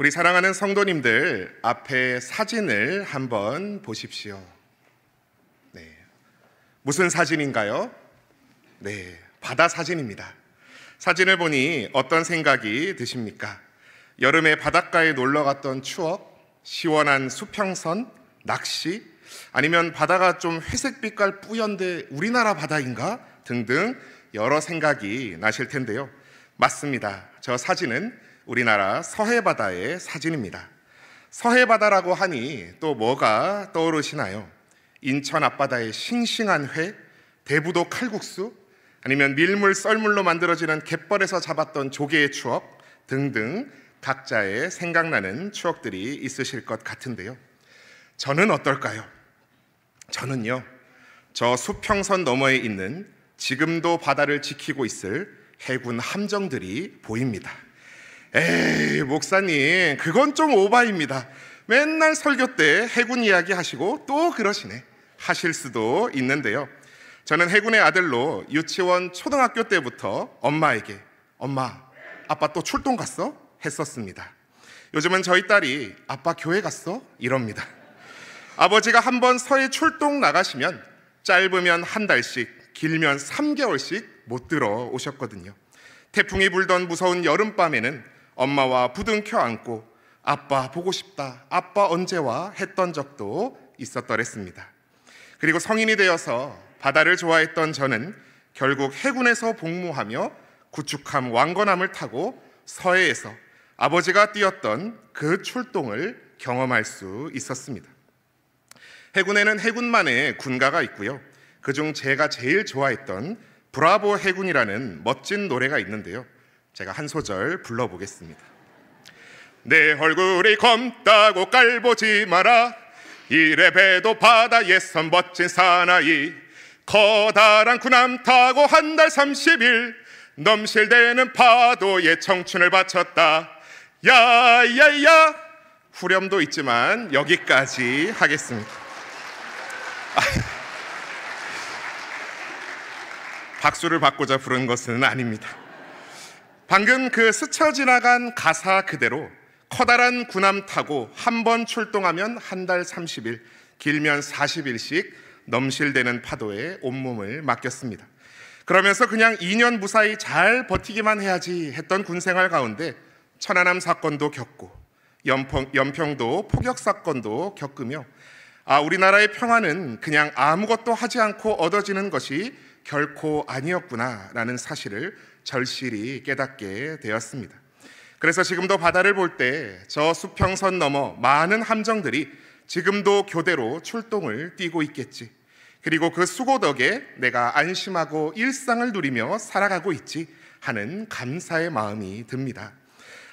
우리 사랑하는 성도님들, 앞에 사진을 한번 보십시오. 네, 무슨 사진인가요? 네, 바다 사진입니다. 사진을 보니 어떤 생각이 드십니까? 여름에 바닷가에 놀러 갔던 추억, 시원한 수평선, 낚시, 아니면 바다가 좀 회색빛깔 뿌연데 우리나라 바다인가? 등등 여러 생각이 나실 텐데요. 맞습니다. 저 사진은 우리나라 서해바다의 사진입니다. 서해바다라고 하니 또 뭐가 떠오르시나요? 인천 앞바다의 싱싱한 회, 대부도 칼국수, 아니면 밀물 썰물로 만들어지는 갯벌에서 잡았던 조개의 추억 등등 각자의 생각나는 추억들이 있으실 것 같은데요. 저는 어떨까요? 저는요, 저 수평선 너머에 있는 지금도 바다를 지키고 있을 해군 함정들이 보입니다. 에이, 목사님, 그건 좀 오바입니다. 맨날 설교 때 해군 이야기 하시고 또 그러시네 하실 수도 있는데요. 저는 해군의 아들로 유치원 초등학교 때부터 엄마에게 엄마, 아빠 또 출동 갔어? 했었습니다. 요즘은 저희 딸이 아빠 교회 갔어? 이럽니다. 아버지가 한번 서해 출동 나가시면 짧으면 한 달씩, 길면 3개월씩 못 들어오셨거든요. 태풍이 불던 무서운 여름밤에는 엄마와 부둥켜 안고 아빠 보고 싶다, 아빠 언제 와? 했던 적도 있었더랬습니다. 그리고 성인이 되어서 바다를 좋아했던 저는 결국 해군에서 복무하며 구축함 왕건함을 타고 서해에서 아버지가 뛰었던 그 출동을 경험할 수 있었습니다. 해군에는 해군만의 군가가 있고요. 그중 제가 제일 좋아했던 브라보 해군이라는 멋진 노래가 있는데요. 제가 한 소절 불러보겠습니다. 내 얼굴이 검다고 깔보지 마라. 이래봬도 바다에선 멋진 사나이. 커다란 군함 타고 한 달 30일 넘실대는 파도에 청춘을 바쳤다. 야야야. 후렴도 있지만 여기까지 하겠습니다. 박수를 받고자 부른 것은 아닙니다. 방금 그 스쳐 지나간 가사 그대로 커다란 군함 타고 한 번 출동하면 한 달 30일, 길면 40일씩 넘실대는 파도에 온몸을 맡겼습니다. 그러면서 그냥 2년 무사히 잘 버티기만 해야지 했던 군생활 가운데 천안함 사건도 겪고 연평도 포격 사건도 겪으며 우리나라의 평화는 그냥 아무것도 하지 않고 얻어지는 것이 결코 아니었구나라는 사실을 절실히 깨닫게 되었습니다. 그래서 지금도 바다를 볼 때 저 수평선 너머 많은 함정들이 지금도 교대로 출동을 뛰고 있겠지. 그리고 그 수고 덕에 내가 안심하고 일상을 누리며 살아가고 있지 하는 감사의 마음이 듭니다.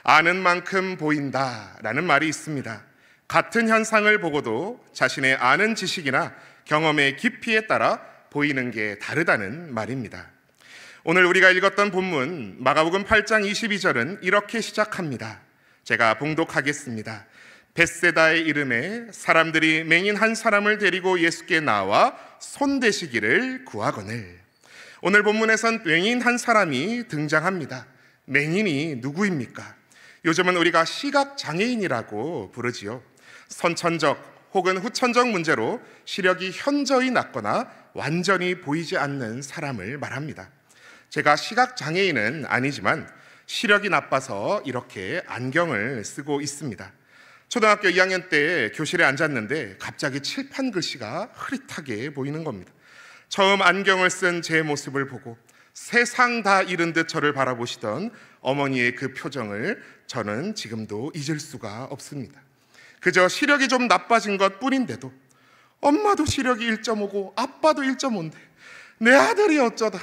아는 만큼 보인다라는 말이 있습니다. 같은 현상을 보고도 자신의 아는 지식이나 경험의 깊이에 따라 보이는 게 다르다는 말입니다. 오늘 우리가 읽었던 본문 마가복음 8장 22절은 이렇게 시작합니다. 제가 봉독하겠습니다. 벳세다의 이름에 사람들이 맹인 한 사람을 데리고 예수께 나와 손대시기를 구하거늘. 오늘 본문에선 맹인 한 사람이 등장합니다. 맹인이 누구입니까? 요즘은 우리가 시각장애인이라고 부르지요. 선천적 혹은 후천적 문제로 시력이 현저히 낮거나 완전히 보이지 않는 사람을 말합니다. 제가 시각장애인은 아니지만 시력이 나빠서 이렇게 안경을 쓰고 있습니다. 초등학교 2학년 때 교실에 앉았는데 갑자기 칠판 글씨가 흐릿하게 보이는 겁니다. 처음 안경을 쓴 제 모습을 보고 세상 다 잃은 듯 저를 바라보시던 어머니의 그 표정을 저는 지금도 잊을 수가 없습니다. 그저 시력이 좀 나빠진 것 뿐인데도 엄마도 시력이 1.5고 아빠도 1.5인데 내 아들이 어쩌다,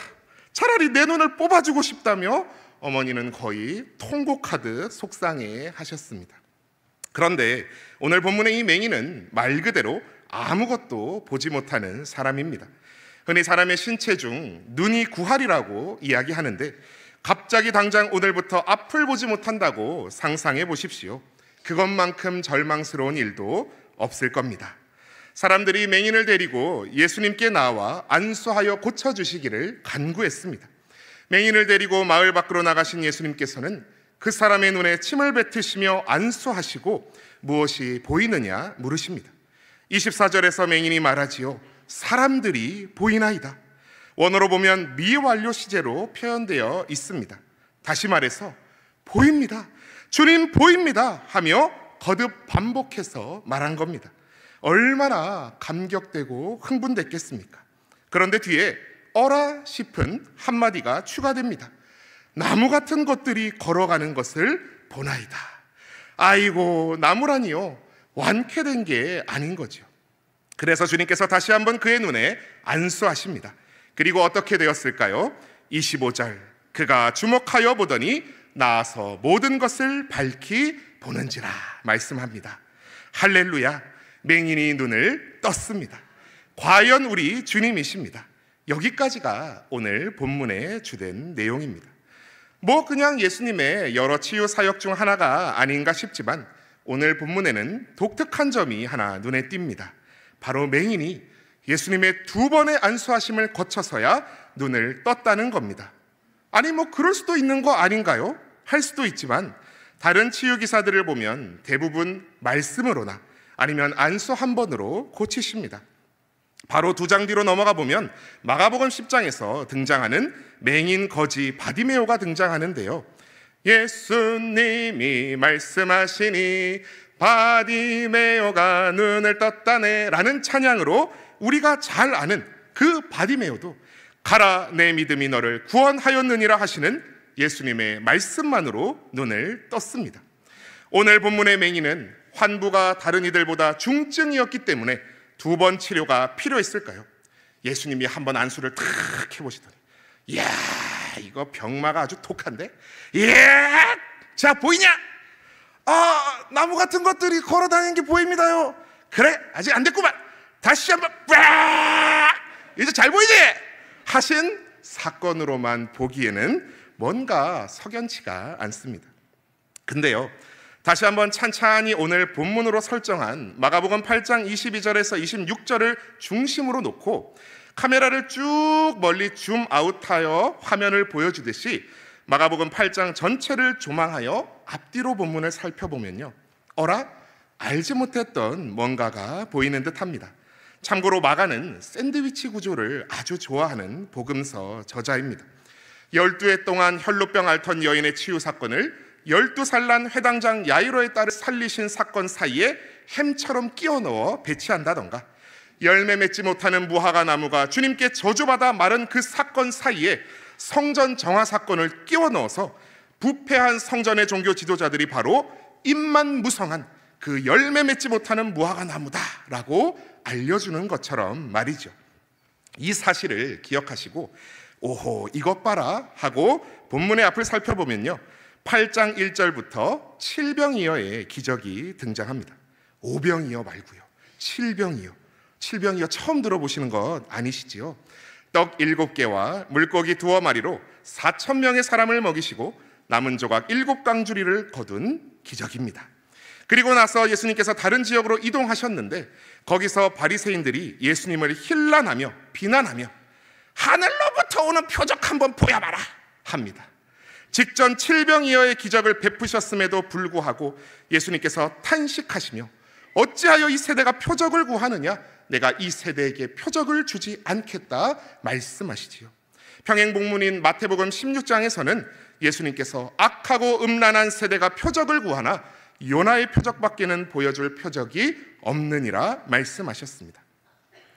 차라리 내 눈을 뽑아주고 싶다며 어머니는 거의 통곡하듯 속상해 하셨습니다. 그런데 오늘 본문의 이 맹인은 말 그대로 아무것도 보지 못하는 사람입니다. 흔히 사람의 신체 중 눈이 9할이라고 이야기하는데 갑자기 당장 오늘부터 앞을 보지 못한다고 상상해 보십시오. 그것만큼 절망스러운 일도 없을 겁니다. 사람들이 맹인을 데리고 예수님께 나와 안수하여 고쳐주시기를 간구했습니다. 맹인을 데리고 마을 밖으로 나가신 예수님께서는 그 사람의 눈에 침을 뱉으시며 안수하시고 무엇이 보이느냐 물으십니다. 24절에서 맹인이 말하지요. 사람들이 보이나이다. 원어로 보면 미완료 시제로 표현되어 있습니다. 다시 말해서 보입니다. 주님 보입니다 하며 거듭 반복해서 말한 겁니다. 얼마나 감격되고 흥분됐겠습니까? 그런데 뒤에 어라 싶은 한마디가 추가됩니다. 나무 같은 것들이 걸어가는 것을 보나이다. 아이고, 나무라니요. 완쾌된 게 아닌 거죠. 그래서 주님께서 다시 한번 그의 눈에 안수하십니다. 그리고 어떻게 되었을까요? 25절, 그가 주목하여 보더니 나아서 모든 것을 밝히 보는지라 말씀합니다. 할렐루야, 맹인이 눈을 떴습니다. 과연 우리 주님이십니다. 여기까지가 오늘 본문의 주된 내용입니다. 그냥 예수님의 여러 치유 사역 중 하나가 아닌가 싶지만 오늘 본문에는 독특한 점이 하나 눈에 띕니다. 바로 맹인이 예수님의 2번의 안수하심을 거쳐서야 눈을 떴다는 겁니다. 아니 그럴 수도 있는 거 아닌가요? 할 수도 있지만 다른 치유 기사들을 보면 대부분 말씀으로나 아니면 안수 한 번으로 고치십니다. 바로 2장 뒤로 넘어가 보면 마가복음 10장에서 등장하는 맹인 거지 바디메오가 등장하는데요. 예수님이 말씀하시니 바디메오가 눈을 떴다네 라는 찬양으로 우리가 잘 아는 그 바디메오도 가라 내 믿음이 너를 구원하였느니라 하시는 예수님의 말씀만으로 눈을 떴습니다. 오늘 본문의 맹인은 환부가 다른 이들보다 중증이었기 때문에 2번 치료가 필요했을까요? 예수님이 한번 안수를 탁 해보시더니 이야, 이거 병마가 아주 독한데? 예! 자, 보이냐? 나무 같은 것들이 걸어다니는 게 보입니다요. 그래, 아직 안 됐구만. 다시 한번 이제 잘 보이지? 하신 사건으로만 보기에는 뭔가 석연치가 않습니다. 근데요, 다시 한번 찬찬히 오늘 본문으로 설정한 마가복음 8장 22절에서 26절을 중심으로 놓고 카메라를 쭉 멀리 줌아웃하여 화면을 보여주듯이 마가복음 8장 전체를 조망하여 앞뒤로 본문을 살펴보면요, 어라? 알지 못했던 뭔가가 보이는 듯합니다. 참고로 마가는 샌드위치 구조를 아주 좋아하는 복음서 저자입니다. 12해 동안 혈루병 앓던 여인의 치유 사건을 12살 난 회당장 야이로의 딸을 살리신 사건 사이에 햄처럼 끼워 넣어 배치한다던가, 열매 맺지 못하는 무화과 나무가 주님께 저주받아 마른 그 사건 사이에 성전 정화 사건을 끼워 넣어서 부패한 성전의 종교 지도자들이 바로 입만 무성한 그 열매 맺지 못하는 무화과 나무다라고 알려주는 것처럼 말이죠. 이 사실을 기억하시고 오호, 이것 봐라 하고 본문의 앞을 살펴보면요, 8장 1절부터 7병이어의 기적이 등장합니다. 5병이어 말고요, 7병이어. 7병이어 처음 들어보시는 것 아니시지요? 떡 7개와 물고기 2마리로 4,000명의 사람을 먹이시고 남은 조각 7강주리를 거둔 기적입니다. 그리고 나서 예수님께서 다른 지역으로 이동하셨는데 거기서 바리새인들이 예수님을 힐난하며 비난하며 하늘로부터 오는 표적 한번 보여봐라 합니다. 직전 7병이어의 기적을 베푸셨음에도 불구하고 예수님께서 탄식하시며 어찌하여 이 세대가 표적을 구하느냐, 내가 이 세대에게 표적을 주지 않겠다 말씀하시지요. 평행복문인 마태복음 16장에서는 예수님께서 악하고 음란한 세대가 표적을 구하나 요나의 표적밖에는 보여줄 표적이 없느니라 말씀하셨습니다.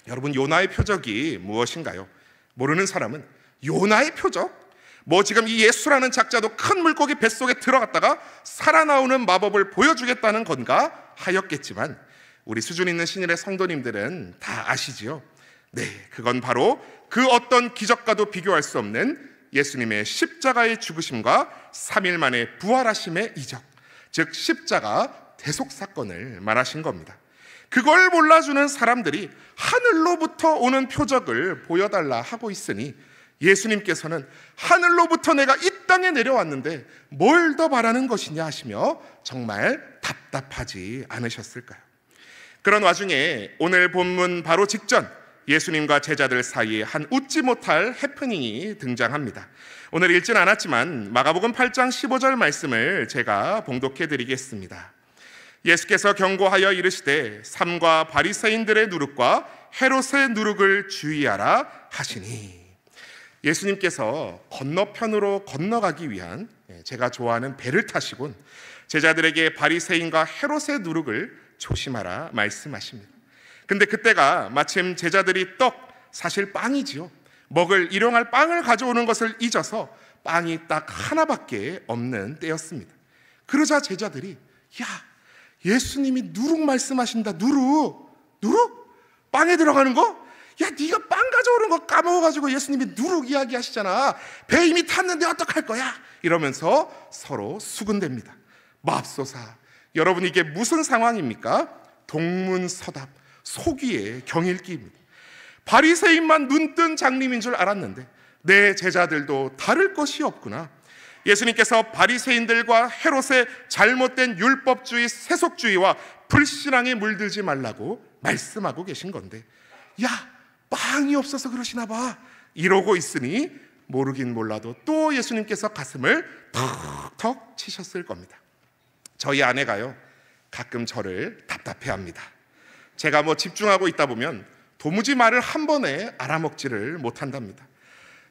여러분, 요나의 표적이 무엇인가요? 모르는 사람은 요나의 표적? 지금 이 예수라는 작자도 큰 물고기 뱃속에 들어갔다가 살아나오는 마법을 보여주겠다는 건가 하였겠지만 우리 수준 있는 신일의 성도님들은 다 아시지요? 네, 그건 바로 그 어떤 기적과도 비교할 수 없는 예수님의 십자가의 죽으심과 3일 만에 부활하심의 이적, 즉 십자가 대속 사건을 말하신 겁니다. 그걸 몰라주는 사람들이 하늘로부터 오는 표적을 보여달라 하고 있으니 예수님께서는 하늘로부터 내가 이 땅에 내려왔는데 뭘 더 바라는 것이냐 하시며 정말 답답하지 않으셨을까요? 그런 와중에 오늘 본문 바로 직전 예수님과 제자들 사이에 한 웃지 못할 해프닝이 등장합니다. 오늘 읽진 않았지만 마가복음 8장 15절 말씀을 제가 봉독해 드리겠습니다. 예수께서 경고하여 이르시되 삼가 바리새인들의 누룩과 헤롯의 누룩을 주의하라 하시니, 예수님께서 건너편으로 건너가기 위한 제가 좋아하는 배를 타시곤 제자들에게 바리새인과 헤롯의 누룩을 조심하라 말씀하십니다. 근데 그때가 마침 제자들이 사실 빵이지요, 먹을 일용할 빵을 가져오는 것을 잊어서 빵이 딱 하나밖에 없는 때였습니다. 그러자 제자들이, 야, 예수님이 누룩 말씀하신다. 누룩? 빵에 들어가는 거? 야, 네가 빵 가져오는 거 까먹어가지고 예수님이 누룩 이야기하시잖아. 배 이미 탔는데 어떡할 거야? 이러면서 서로 수군댑니다. 맙소사, 여러분, 이게 무슨 상황입니까? 동문서답, 소귀의 경일기입니다. 바리새인만 눈뜬 장님인 줄 알았는데 내 제자들도 다를 것이 없구나. 예수님께서 바리새인들과 헤롯의 잘못된 율법주의, 세속주의와 불신앙에 물들지 말라고 말씀하고 계신 건데, 야, 빵이 없어서 그러시나 봐 이러고 있으니 모르긴 몰라도 또 예수님께서 가슴을 턱턱 치셨을 겁니다. 저희 아내가요, 가끔 저를 답답해합니다. 제가 집중하고 있다 보면 도무지 말을 한 번에 알아먹지를 못한답니다.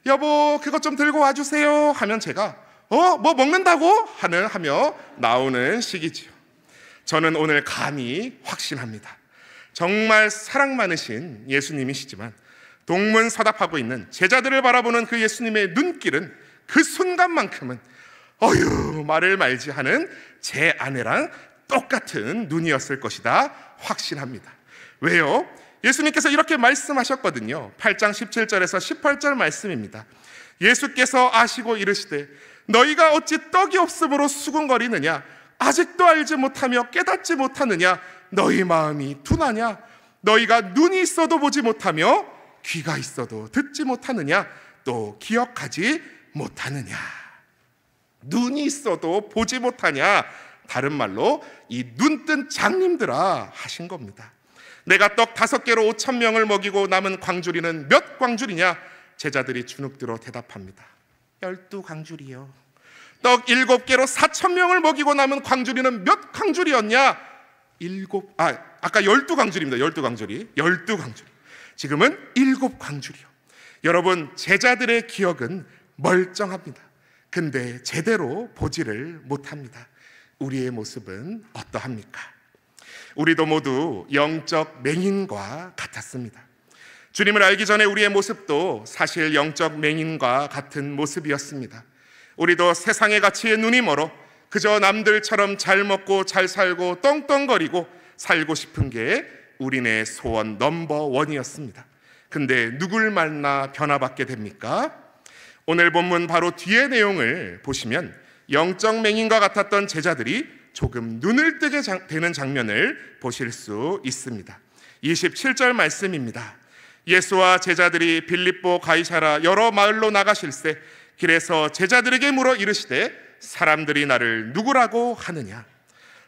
여보, 그것 좀 들고 와주세요 하면 제가 뭐 먹는다고? 하며 나오는 시기지요. 저는 오늘 감히 확신합니다. 정말 사랑 많으신 예수님이시지만 동문서답하고 있는 제자들을 바라보는 그 예수님의 눈길은 그 순간만큼은 어휴, 말을 말지 하는 제 아내랑 똑같은 눈이었을 것이다 확신합니다. 왜요? 예수님께서 이렇게 말씀하셨거든요. 8장 17절에서 18절 말씀입니다. 예수께서 아시고 이르시되 너희가 어찌 떡이 없음으로 수군거리느냐? 아직도 알지 못하며 깨닫지 못하느냐? 너희 마음이 둔하냐? 너희가 눈이 있어도 보지 못하며 귀가 있어도 듣지 못하느냐? 또 기억하지 못하느냐? 눈이 있어도 보지 못하냐? 다른 말로 이 눈뜬 장님들아 하신 겁니다. 내가 떡 5개로 5,000명을 먹이고 남은 광주리는 몇 광주리냐? 제자들이 주눅들어 대답합니다. 12광주리요. 떡 7개로 4,000명을 먹이고 남은 광주리는 몇 광주리였냐? 아까 12광주리입니다. 12광주리. 지금은 7광주리요. 여러분, 제자들의 기억은 멀쩡합니다. 근데 제대로 보지를 못합니다. 우리의 모습은 어떠합니까? 우리도 모두 영적 맹인과 같았습니다. 주님을 알기 전에 우리의 모습도 사실 영적 맹인과 같은 모습이었습니다. 우리도 세상의 가치에 눈이 멀어 그저 남들처럼 잘 먹고 잘 살고 떵떵거리고 살고 싶은 게 우리네 소원 넘버1이었습니다. 근데 누굴 만나 변화받게 됩니까? 오늘 본문 바로 뒤의 내용을 보시면 영적 맹인과 같았던 제자들이 조금 눈을 뜨게 되는 장면을 보실 수 있습니다. 27절 말씀입니다. 예수와 제자들이 빌립보 가이사라 여러 마을로 나가실새 길에서 제자들에게 물어 이르시되 사람들이 나를 누구라고 하느냐?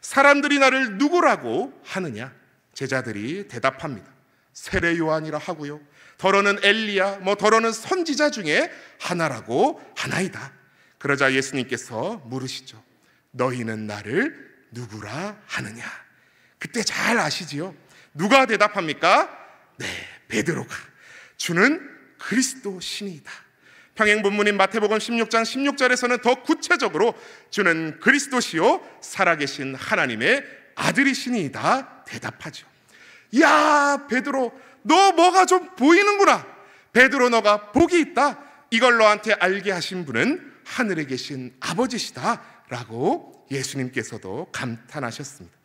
사람들이 나를 누구라고 하느냐? 제자들이 대답합니다. 세례 요한이라 하고요, 더러는 엘리야, 더러는 선지자 중에 하나라고 하나이다. 그러자 예수님께서 물으시죠. 너희는 나를 누구라 하느냐? 그때 잘 아시지요? 누가 대답합니까? 네, 베드로가 주는 그리스도 신이다. 평행본문인 마태복음 16장 16절에서는 더 구체적으로 주는 그리스도시요 살아계신 하나님의 아들이시니이다 대답하죠. 야, 베드로, 너 뭐가 좀 보이는구나. 베드로, 너가 복이 있다. 이걸 너한테 알게 하신 분은 하늘에 계신 아버지시다 라고 예수님께서도 감탄하셨습니다.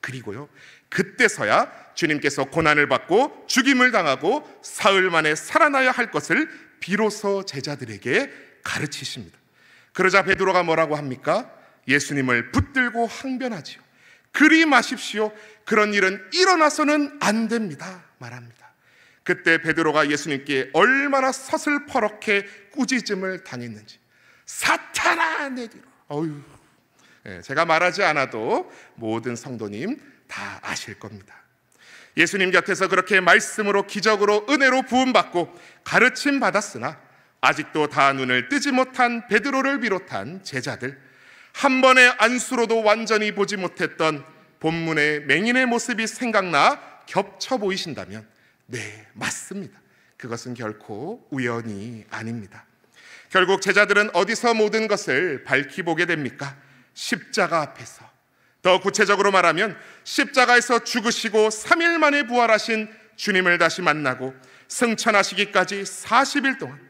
그리고요, 그때서야 주님께서 고난을 받고 죽임을 당하고 사흘 만에 살아나야 할 것을 비로소 제자들에게 가르치십니다. 그러자 베드로가 뭐라고 합니까? 예수님을 붙들고 항변하지요. 그리 마십시오. 그런 일은 일어나서는 안 됩니다 말합니다. 그때 베드로가 예수님께 얼마나 서슬퍼렇게 꾸짖음을 당했는지, 사탄아 내 뒤로. 제가 말하지 않아도 모든 성도님 다 아실 겁니다. 예수님 곁에서 그렇게 말씀으로 기적으로 은혜로 부음받고 가르침 받았으나 아직도 다 눈을 뜨지 못한 베드로를 비롯한 제자들, 한 번의 안수로도 완전히 보지 못했던 본문의 맹인의 모습이 생각나 겹쳐 보이신다면 네, 맞습니다. 그것은 결코 우연이 아닙니다. 결국 제자들은 어디서 모든 것을 밝히보게 됩니까? 십자가 앞에서. 더 구체적으로 말하면 십자가에서 죽으시고 3일 만에 부활하신 주님을 다시 만나고 승천하시기까지 40일 동안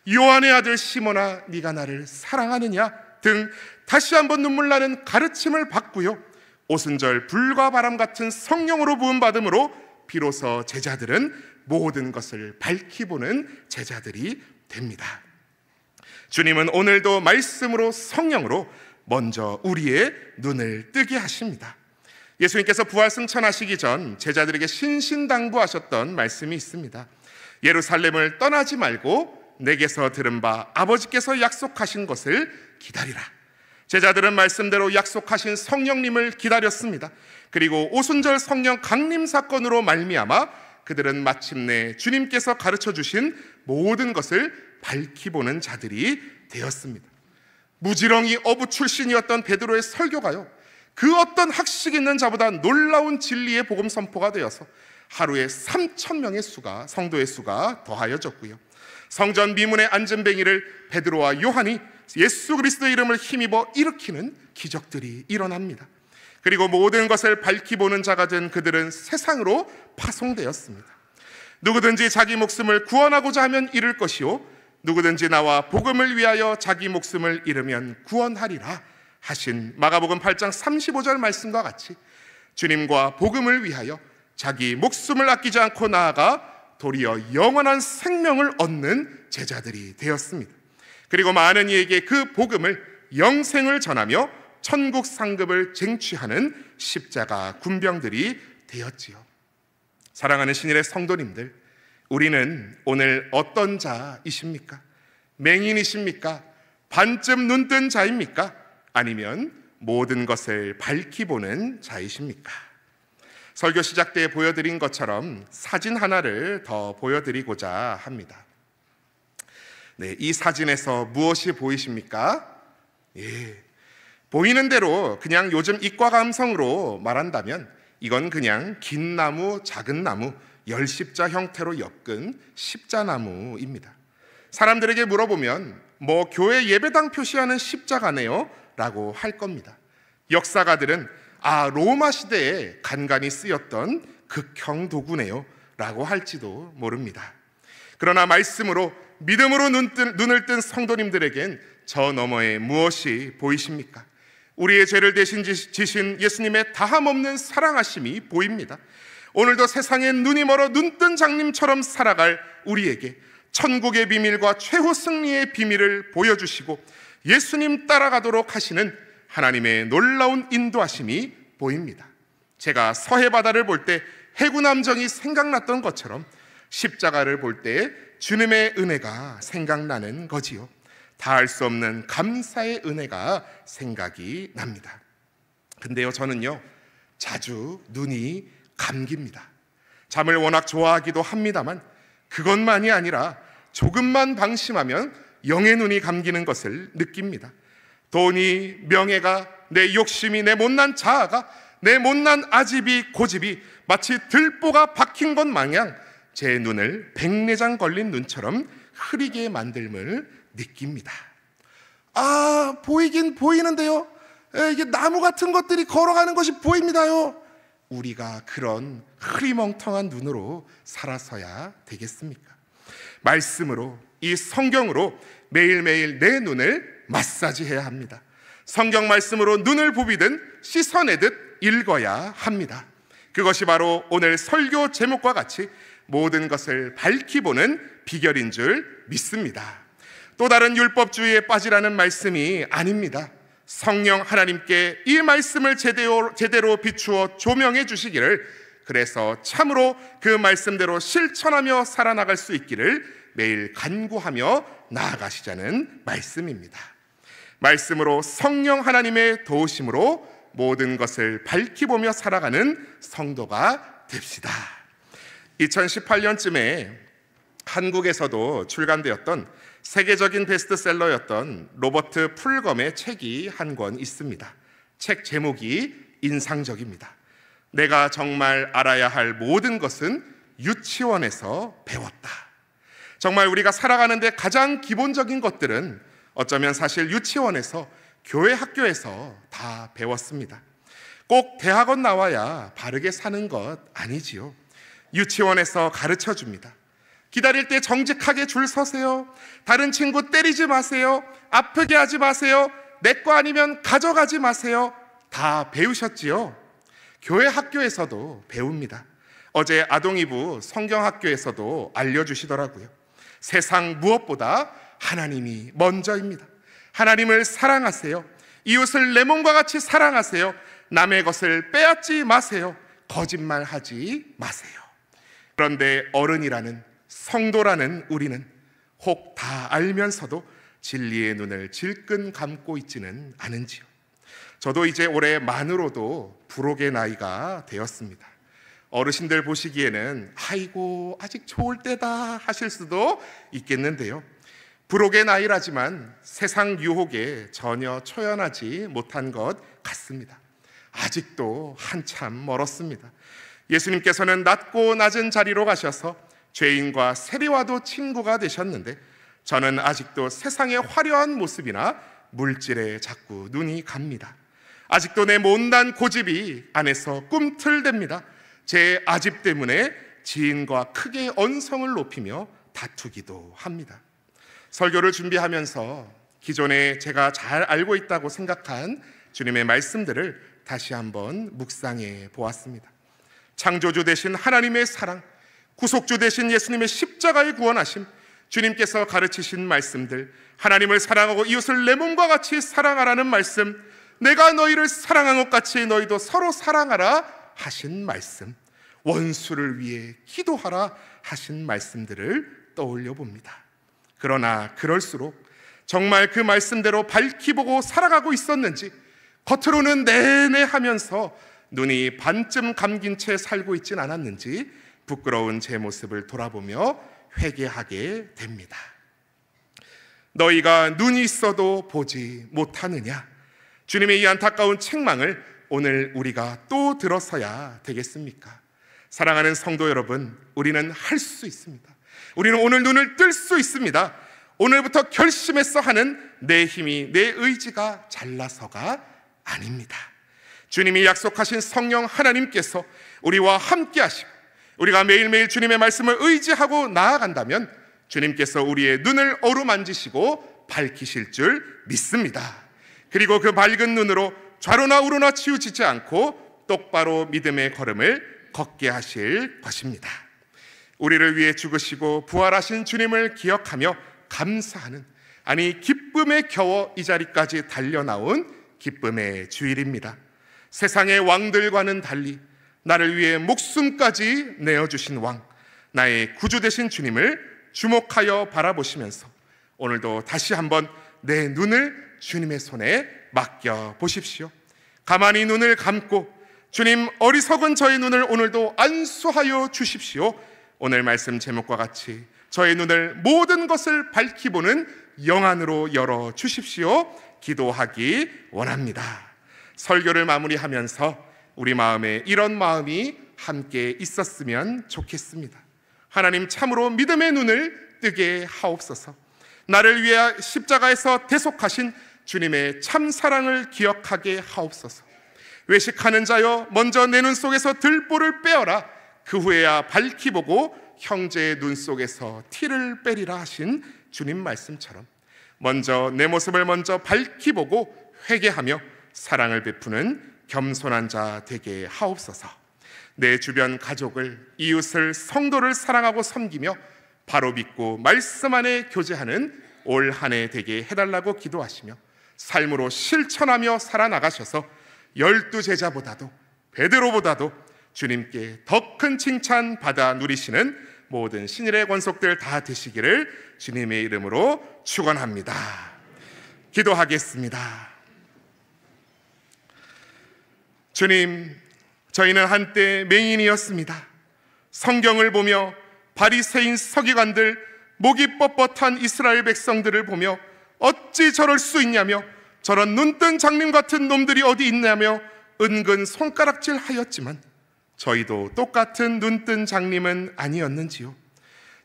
요한의 아들 시몬아 네가 나를 사랑하느냐 등 다시 한번 눈물 나는 가르침을 받고요, 오순절 불과 바람 같은 성령으로 부음받음으로 비로소 제자들은 모든 것을 밝히보는 제자들이 됩니다. 주님은 오늘도 말씀으로 성령으로 먼저 우리의 눈을 뜨게 하십니다. 예수님께서 부활 승천하시기 전 제자들에게 신신당부하셨던 말씀이 있습니다. 예루살렘을 떠나지 말고 내게서 들은 바 아버지께서 약속하신 것을 기다리라. 제자들은 말씀대로 약속하신 성령님을 기다렸습니다. 그리고 오순절 성령 강림 사건으로 말미암아 그들은 마침내 주님께서 가르쳐 주신 모든 것을 밝히보는 자들이 되었습니다. 무지렁이 어부 출신이었던 베드로의 설교가요, 그 어떤 학식 있는 자보다 놀라운 진리의 복음 선포가 되어서 하루에 3,000명의 수가, 성도의 수가 더하여졌고요, 성전 미문에 앉은 뱅이를 베드로와 요한이 예수 그리스도의 이름을 힘입어 일으키는 기적들이 일어납니다. 그리고 모든 것을 밝히보는 자가 된 그들은 세상으로 파송되었습니다. 누구든지 자기 목숨을 구원하고자 하면 잃을 것이요 누구든지 나와 복음을 위하여 자기 목숨을 잃으면 구원하리라 하신 마가복음 8장 35절 말씀과 같이 주님과 복음을 위하여 자기 목숨을 아끼지 않고 나아가 도리어 영원한 생명을 얻는 제자들이 되었습니다. 그리고 많은 이에게 그 복음을, 영생을 전하며 천국 상급을 쟁취하는 십자가 군병들이 되었지요. 사랑하는 신일의 성도님들, 우리는 오늘 어떤 자이십니까? 맹인이십니까? 반쯤 눈뜬 자입니까? 아니면 모든 것을 밝히보는 자이십니까? 설교 시작 때 보여드린 것처럼 사진 하나를 더 보여드리고자 합니다. 네, 이 사진에서 무엇이 보이십니까? 예, 보이는 대로 그냥 요즘 이과 감성으로 말한다면 이건 그냥 긴 나무, 작은 나무, 열십자 형태로 엮은 십자나무입니다. 사람들에게 물어보면 뭐 교회 예배당 표시하는 십자가네요 라고 할 겁니다. 역사가들은 로마 시대에 간간히 쓰였던 극형 도구네요 라고 할지도 모릅니다. 그러나 말씀으로 믿음으로 눈을 뜬 성도님들에겐 저 너머에 무엇이 보이십니까? 우리의 죄를 대신 지신 예수님의 다함없는 사랑하심이 보입니다. 오늘도 세상에 눈이 멀어 눈뜬 장님처럼 살아갈 우리에게 천국의 비밀과 최후 승리의 비밀을 보여주시고 예수님 따라가도록 하시는 하나님의 놀라운 인도하심이 보입니다. 제가 서해바다를 볼 때 해군함정이 생각났던 것처럼 십자가를 볼 때 주님의 은혜가 생각나는 거지요. 다할 수 없는 감사의 은혜가 생각이 납니다. 근데요, 저는요 자주 눈이 감깁니다. 잠을 워낙 좋아하기도 합니다만 그것만이 아니라 조금만 방심하면 영의 눈이 감기는 것을 느낍니다. 돈이, 명예가, 내 욕심이, 내 못난 자아가, 내 못난 아집이, 고집이 마치 들보가 박힌 것 마냥 제 눈을 백내장 걸린 눈처럼 흐리게 만듦을 느낍니다. 보이긴 보이는데요, 이게 나무 같은 것들이 걸어가는 것이 보입니다요. 우리가 그런 흐리멍텅한 눈으로 살아서야 되겠습니까? 말씀으로, 이 성경으로 매일매일 내 눈을 마사지해야 합니다. 성경 말씀으로 눈을 부비듯 씻어내듯 읽어야 합니다. 그것이 바로 오늘 설교 제목과 같이 모든 것을 밝히보는 비결인 줄 믿습니다. 또 다른 율법주의에 빠지라는 말씀이 아닙니다. 성령 하나님께 이 말씀을 제대로 비추어 조명해 주시기를, 그래서 참으로 그 말씀대로 실천하며 살아나갈 수 있기를 매일 간구하며 나아가시자는 말씀입니다. 말씀으로 성령 하나님의 도우심으로 모든 것을 밝히보며 살아가는 성도가 됩시다. 2018년쯤에 한국에서도 출간되었던 세계적인 베스트셀러였던 로버트 풀검의 책이 한 권 있습니다. 책 제목이 인상적입니다. 내가 정말 알아야 할 모든 것은 유치원에서 배웠다. 정말 우리가 살아가는데 가장 기본적인 것들은 어쩌면 사실 유치원에서, 교회 학교에서 다 배웠습니다. 꼭 대학원 나와야 바르게 사는 것 아니지요. 유치원에서 가르쳐 줍니다. 기다릴 때 정직하게 줄 서세요. 다른 친구 때리지 마세요. 아프게 하지 마세요. 내 거 아니면 가져가지 마세요. 다 배우셨지요? 교회 학교에서도 배웁니다. 어제 아동이부 성경학교에서도 알려주시더라고요. 세상 무엇보다 하나님이 먼저입니다. 하나님을 사랑하세요. 이웃을 내 몸과 같이 사랑하세요. 남의 것을 빼앗지 마세요. 거짓말하지 마세요. 그런데 어른이라는, 성도라는 우리는 혹 다 알면서도 진리의 눈을 질끈 감고 있지는 않은지요. 저도 이제 올해 만으로도 부록의 나이가 되었습니다. 어르신들 보시기에는 아이고 아직 좋을 때다 하실 수도 있겠는데요. 부록의 나이라지만 세상 유혹에 전혀 초연하지 못한 것 같습니다. 아직도 한참 멀었습니다. 예수님께서는 낮고 낮은 자리로 가셔서 죄인과 세리와도 친구가 되셨는데 저는 아직도 세상의 화려한 모습이나 물질에 자꾸 눈이 갑니다. 아직도 내 못난 고집이 안에서 꿈틀댑니다. 제 아집 때문에 지인과 크게 언성을 높이며 다투기도 합니다. 설교를 준비하면서 기존에 제가 잘 알고 있다고 생각한 주님의 말씀들을 다시 한번 묵상해 보았습니다. 창조주 되신 하나님의 사랑, 구속주 되신 예수님의 십자가의 구원하심, 주님께서 가르치신 말씀들, 하나님을 사랑하고 이웃을 내 몸과 같이 사랑하라는 말씀, 내가 너희를 사랑한 것 같이 너희도 서로 사랑하라 하신 말씀, 원수를 위해 기도하라 하신 말씀들을 떠올려 봅니다. 그러나 그럴수록 정말 그 말씀대로 밝히 보고 살아가고 있었는지, 겉으로는 내내 하면서 눈이 반쯤 감긴 채 살고 있진 않았는지 부끄러운 제 모습을 돌아보며 회개하게 됩니다. 너희가 눈이 있어도 보지 못하느냐? 주님의 이 안타까운 책망을 오늘 우리가 또 들어서야 되겠습니까? 사랑하는 성도 여러분, 우리는 할 수 있습니다. 우리는 오늘 눈을 뜰 수 있습니다. 오늘부터 결심해서 하는 내 힘이, 내 의지가 잘나서가 아닙니다. 주님이 약속하신 성령 하나님께서 우리와 함께 하시고 우리가 매일매일 주님의 말씀을 의지하고 나아간다면 주님께서 우리의 눈을 어루만지시고 밝히실 줄 믿습니다. 그리고 그 밝은 눈으로 좌로나 우로나 치우치지 않고 똑바로 믿음의 걸음을 걷게 하실 것입니다. 우리를 위해 죽으시고 부활하신 주님을 기억하며 감사하는, 아니 기쁨에 겨워 이 자리까지 달려나온 기쁨의 주일입니다. 세상의 왕들과는 달리 나를 위해 목숨까지 내어주신 왕, 나의 구주 되신 주님을 주목하여 바라보시면서 오늘도 다시 한번 내 눈을 주님의 손에 맡겨 보십시오. 가만히 눈을 감고 주님, 어리석은 저의 눈을 오늘도 안수하여 주십시오. 오늘 말씀 제목과 같이 저의 눈을 모든 것을 밝히 보는 영안으로 열어 주십시오. 기도하기 원합니다. 설교를 마무리하면서 우리 마음에 이런 마음이 함께 있었으면 좋겠습니다. 하나님, 참으로 믿음의 눈을 뜨게 하옵소서. 나를 위해 십자가에서 대속하신 주님의 참 사랑을 기억하게 하옵소서. 외식하는 자여, 먼저 내 눈 속에서 들보를 빼어라. 그 후에야 밝히 보고 형제의 눈 속에서 티를 빼리라 하신 주님 말씀처럼 먼저 내 모습을 먼저 밝히 보고 회개하며 사랑을 베푸는 겸손한 자 되게 하옵소서. 내 주변 가족을, 이웃을, 성도를 사랑하고 섬기며 바로 믿고 말씀 안에 교제하는 올 한 해 되게 해달라고 기도하시며 삶으로 실천하며 살아나가셔서 12제자보다도 베드로보다도 주님께 더 큰 칭찬 받아 누리시는 모든 신일의 권속들 다 되시기를 주님의 이름으로 축원합니다. 기도하겠습니다. 주님, 저희는 한때 맹인이었습니다. 성경을 보며 바리새인 서기관들, 목이 뻣뻣한 이스라엘 백성들을 보며 어찌 저럴 수 있냐며, 저런 눈뜬 장님 같은 놈들이 어디 있냐며 은근 손가락질 하였지만 저희도 똑같은 눈뜬 장님은 아니었는지요.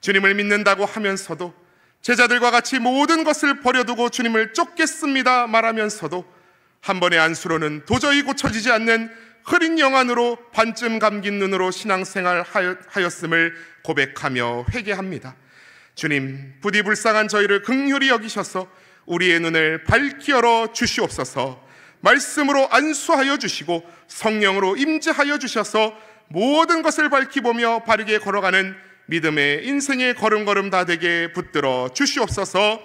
주님을 믿는다고 하면서도, 제자들과 같이 모든 것을 버려두고 주님을 쫓겠습니다 말하면서도 한 번의 안수로는 도저히 고쳐지지 않는 흐린 영안으로 반쯤 감긴 눈으로 신앙생활 하였음을 고백하며 회개합니다. 주님, 부디 불쌍한 저희를 긍휼히 여기셔서 우리의 눈을 밝히 열어 주시옵소서. 말씀으로 안수하여 주시고 성령으로 임재하여 주셔서 모든 것을 밝히 보며 바르게 걸어가는 믿음의 인생의 걸음걸음 다 되게 붙들어 주시옵소서.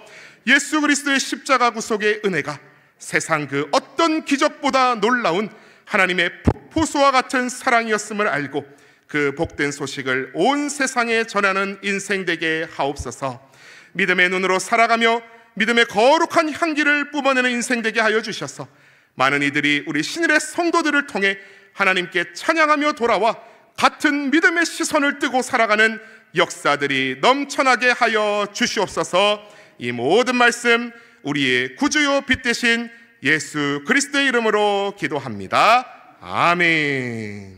예수 그리스도의 십자가 구속의 은혜가 세상 그 어떤 기적보다 놀라운 하나님의 폭포수와 같은 사랑이었음을 알고 그 복된 소식을 온 세상에 전하는 인생 되게 하옵소서. 믿음의 눈으로 살아가며 믿음의 거룩한 향기를 뿜어내는 인생 되게 하여 주셔서 많은 이들이 우리 신일의 성도들을 통해 하나님께 찬양하며 돌아와 같은 믿음의 시선을 뜨고 살아가는 역사들이 넘쳐나게 하여 주시옵소서. 이 모든 말씀 우리의 구주요 빛 되신 예수 그리스도의 이름으로 기도합니다. 아멘.